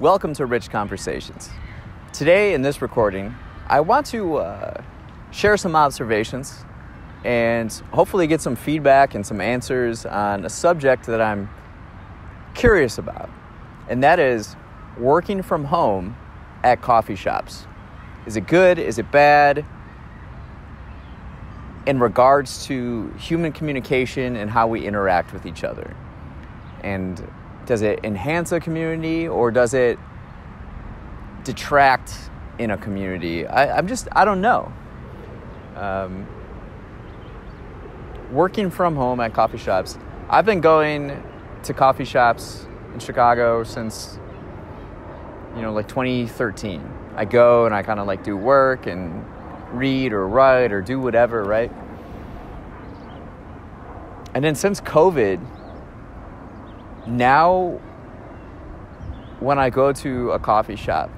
Welcome to Rich Conversations. Today in this recording, I want to share some observations and hopefully get some feedback and some answers on a subject that I'm curious about. And that is working from home at coffee shops. Is it good? Is it bad? In regards to human communication and how we interact with each other. And does it enhance a community or does it detract in a community? I don't know. Working from home at coffee shops. I've been going to coffee shops in Chicago since, like 2013. I go and I kind of do work and read or write or do whatever, right? And then since COVID, now when I go to a coffee shop,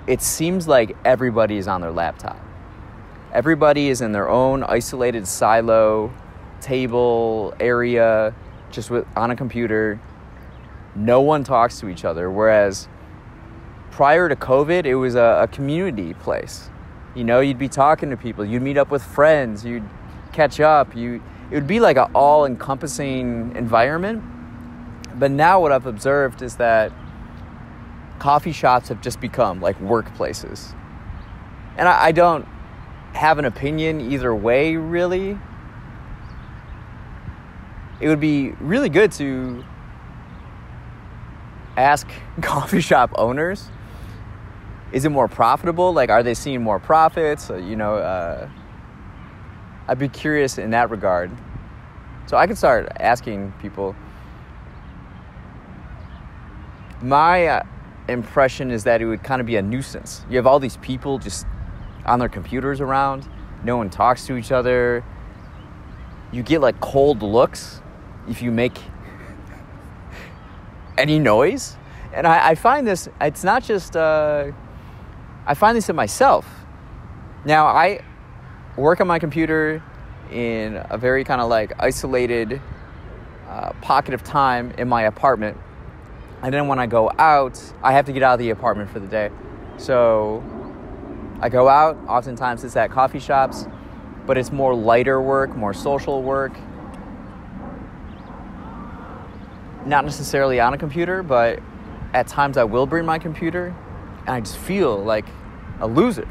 it seems like everybody is on their laptop. Everybody is in their own isolated silo, table, area, just on a computer. No one talks to each other, whereas prior to COVID, it was a community place. You'd be talking to people. You'd meet up with friends. You'd catch up. It would be like an all-encompassing environment. But now what I've observed is that coffee shops have just become like workplaces. And I don't have an opinion either way, really. It would be really good to ask coffee shop owners, is it more profitable? Are they seeing more profits? I'd be curious in that regard. So I could start asking people. My impression is that it would kind of be a nuisance. You have all these people just on their computers around. No one talks to each other. You get cold looks if you make any noise. And I find this, it's not just, I find this in myself. Now, I work on my computer in a very kind of isolated pocket of time in my apartment. And then when I go out, I have to get out of the apartment for the day. So I go out, oftentimes it's at coffee shops, but it's more lighter work, more social work. Not necessarily on a computer, but at times I will bring my computer and I just feel like a loser.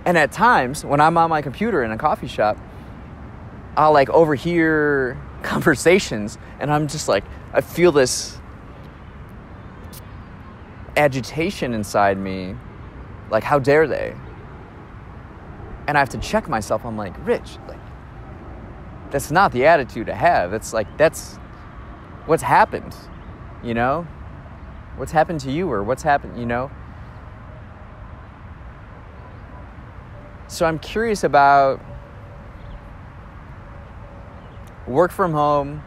And at times, when I'm on my computer in a coffee shop, I'll overhear conversations, and I'm just I feel this agitation inside me. How dare they? And I have to check myself. I'm Rich, that's not the attitude to have. That's what's happened, What's happened to you or what's happened, So I'm curious about work from home,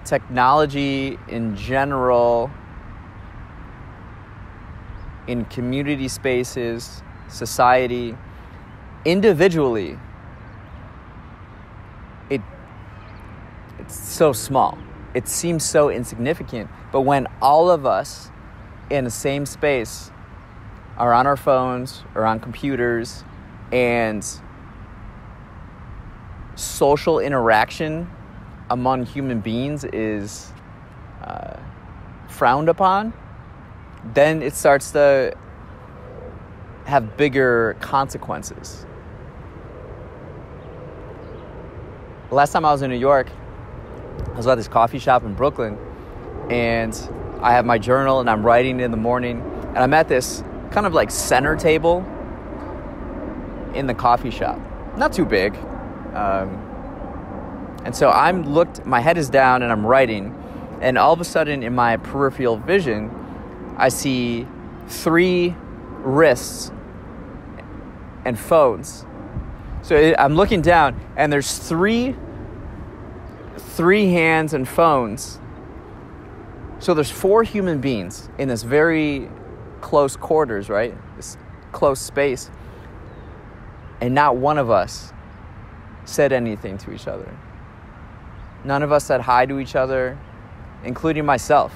technology in general, in community spaces, society, individually. It's so small. It seems so insignificant. But when all of us in the same space are on our phones or on computers, and social interaction among human beings is frowned upon, then it starts to have bigger consequences. Last time I was in New York, I was at this coffee shop in Brooklyn, and I have my journal and I'm writing in the morning, and I'm at this kind of center table in the coffee shop. Not too big. And so my head is down and I'm writing, and all of a sudden in my peripheral vision, I see 3 wrists and phones. So I'm looking down and there's three hands and phones. So there's 4 human beings in this very close quarters, right? This close space. And not one of us said anything to each other. None of us said hi to each other, including myself,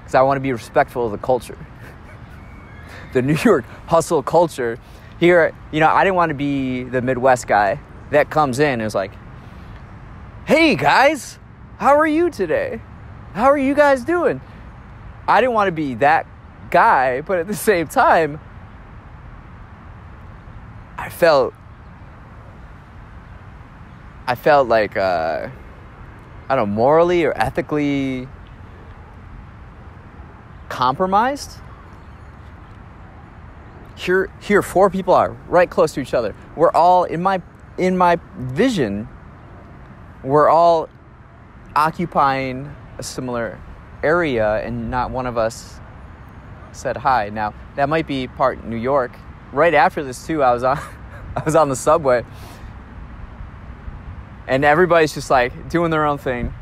because I want to be respectful of the culture. The New York hustle culture. Here, I didn't want to be the Midwest guy that comes in and is like, hey guys, how are you today? How are you guys doing? I didn't want to be that guy, but at the same time, I felt like, I don't know, morally or ethically compromised. Here, 4 people are right close to each other. We're all, in my vision, we're all occupying a similar area, and not one of us said hi. Now, that might be part New York. Right after this too, I was on the subway, and everybody's just like doing their own thing.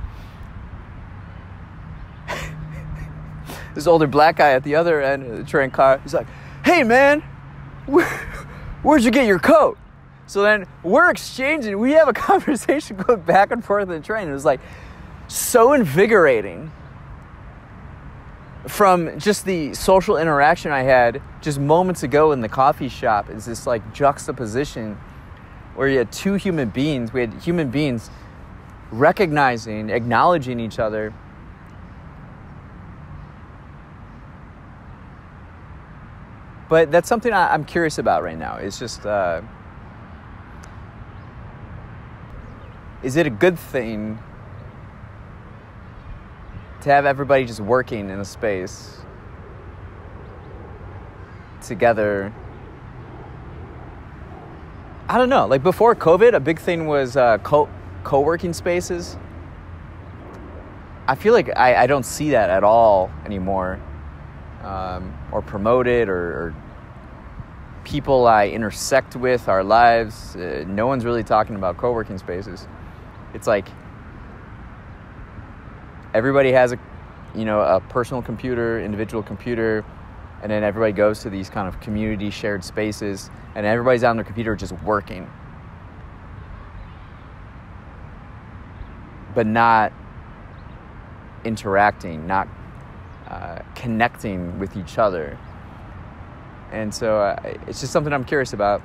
This older black guy at the other end of the train car, he's like, hey man, where'd you get your coat? So then we're exchanging, we have a conversation going back and forth in the train. It was like so invigorating from just the social interaction I had just moments ago in the coffee shop. Is this like juxtaposition where you had 2 human beings. We had human beings recognizing, acknowledging each other. But that's something I'm curious about right now. It's just, is it a good thing to have everybody just working in a space together? I don't know. Like before COVID, a big thing was co-working spaces. I feel like I don't see that at all anymore, or promoted, or people I intersect with, our lives. No one's really talking about co-working spaces. It's like everybody has a personal computer, individual computer, and then everybody goes to these kind of community shared spaces, and everybody's on their computer just working, but not interacting, not connecting with each other. And so it's just something I'm curious about.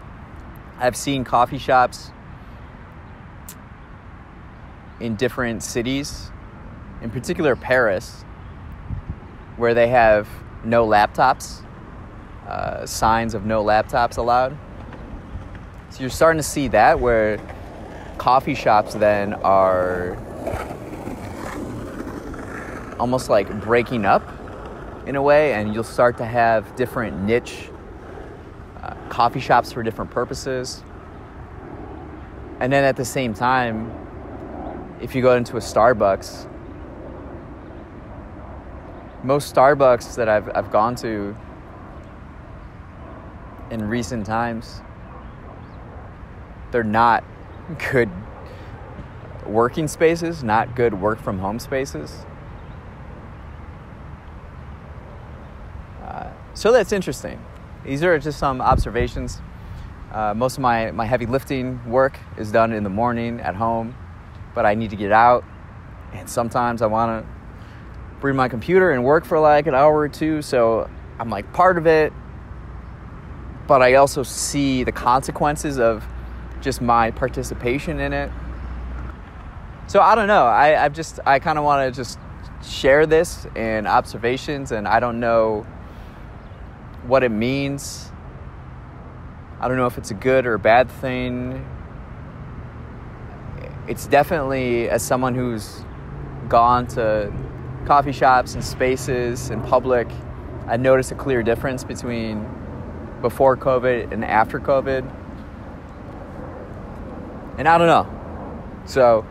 I've seen coffee shops in different cities, in particular Paris, where they have no laptops, signs of no laptops allowed. So you're starting to see that, where coffee shops then are almost like breaking up in a way, and you'll start to have different niche coffee shops for different purposes. And then at the same time, if you go into a Starbucks, most Starbucks that I've gone to in recent times, they're not good working spaces, not good work from home spaces. So that's interesting. These are just some observations. Most of my heavy lifting work is done in the morning at home, but I need to get out, and sometimes I want to bring my computer and work for like an hour or two, so I'm like part of it, but I also see the consequences of just my participation in it. So I don't know, I kind of want to just share this and observations, and I don't know what it means. I don't know if it's a good or a bad thing. It's definitely, as someone who's gone to coffee shops and spaces in public, I noticed a clear difference between before COVID and after COVID. And I don't know. So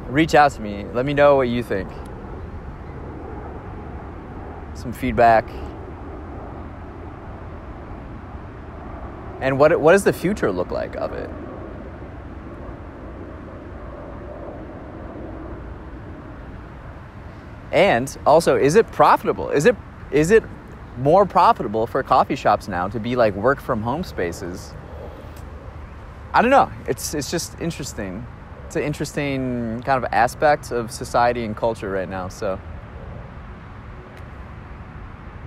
reach out to me. Let me know what you think. Some feedback. And what does the future look like of it? And also, is it profitable? Is it more profitable for coffee shops now to be like work from home spaces? I don't know. It's just interesting it's an interesting kind of aspect of society and culture right now. So